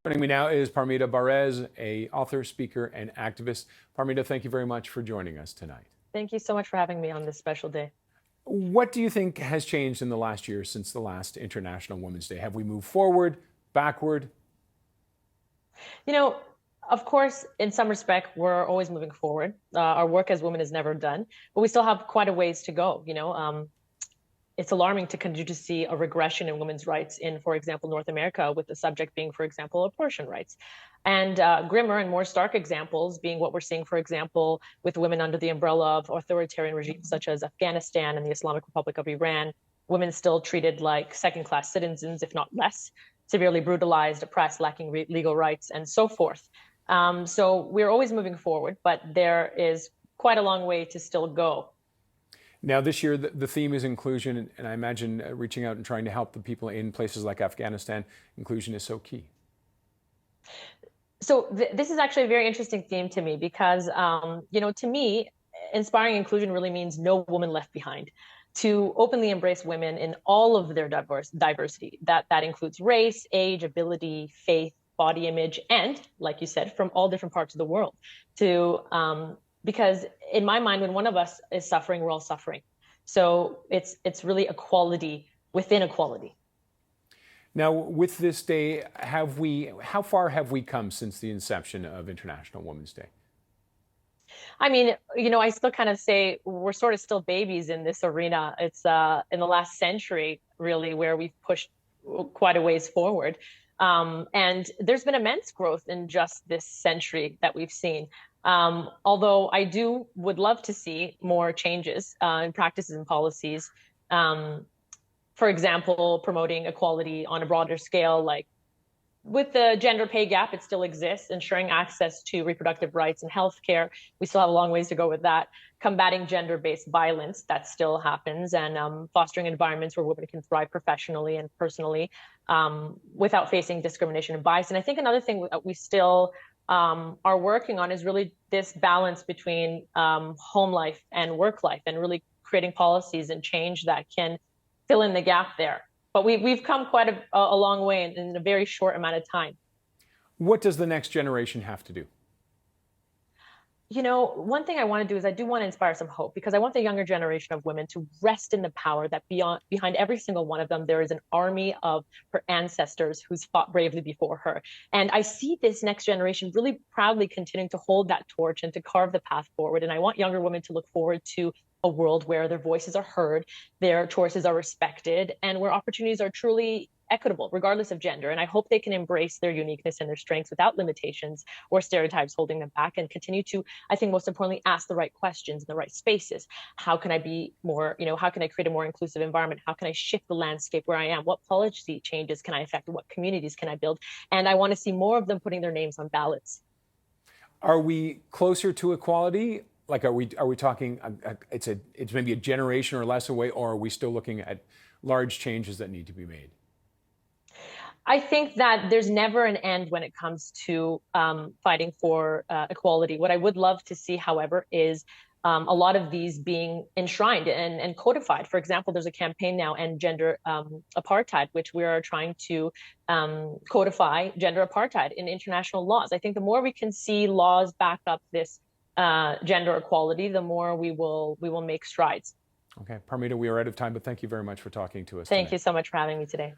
Joining me now is Parmida Barez, a author, speaker, and activist. Parmida, thank you very much for joining us tonight. Thank you so much for having me on this special day. What do you think has changed in the last year since the last International Women's Day? Have we moved forward, backward? You know, of course, in some respect, we're always moving forward. Our work as women is never done, but we still have quite a ways to go. It's alarming to continue to see a regression in women's rights in, for example, North America, with the subject being, for example, abortion rights. And grimmer and more stark examples being what we're seeing, for example, with women under the umbrella of authoritarian regimes such as Afghanistan and the Islamic Republic of Iran. Women still treated like second-class citizens, if not less, severely brutalized, oppressed, lacking legal rights, and so forth. So we're always moving forward, but there is quite a long way to still go. Now, this year, the theme is inclusion, and I imagine reaching out and trying to help the people in places like Afghanistan. Inclusion is so key. So this is actually a very interesting theme to me because, to me, inspiring inclusion really means no woman left behind. To openly embrace women in all of their diversity. That includes race, age, ability, faith, body image, and, like you said, from all different parts of the world. Because in my mind, when one of us is suffering, we're all suffering. So it's really equality within equality. Now, with this day, how far have we come since the inception of International Women's Day? I mean, I still kind of say we're sort of still babies in this arena. It's in the last century, really, where we've pushed quite a ways forward. And there's been immense growth in just this century that we've seen. Although I would love to see more changes in practices and policies. For example, promoting equality on a broader scale, like with the gender pay gap, it still exists, ensuring access to reproductive rights and healthcare. We still have a long ways to go with that. Combating gender-based violence, that still happens, and fostering environments where women can thrive professionally and personally without facing discrimination and bias. And I think another thing that we still are working on is really this balance between home life and work life, and really creating policies and change that can fill in the gap there. But we've come quite a long way in a very short amount of time. What does the next generation have to do? One thing I want to do is I do want to inspire some hope, because I want the younger generation of women to rest in the power that behind every single one of them, there is an army of her ancestors who's fought bravely before her. And I see this next generation really proudly continuing to hold that torch and to carve the path forward. And I want younger women to look forward to a world where their voices are heard, their choices are respected, and where opportunities are truly equitable, regardless of gender. And I hope they can embrace their uniqueness and their strengths without limitations or stereotypes holding them back, and continue to, I think most importantly, ask the right questions in the right spaces. How can I be more, how can I create a more inclusive environment? How can I shift the landscape where I am? What policy changes can I affect? What communities can I build? And I want to see more of them putting their names on ballots. Are we closer to equality? Like, are we talking, it's maybe a generation or less away, or are we still looking at large changes that need to be made? I think that there's never an end when it comes to fighting for equality. What I would love to see, however, is a lot of these being enshrined and codified. For example, there's a campaign now, End Gender Apartheid, which we are trying to codify gender apartheid in international laws. I think the more we can see laws back up this gender equality, the more we will make strides. Okay, Parmida, we are out of time, but thank you very much for talking to us Thank you so much for having me today.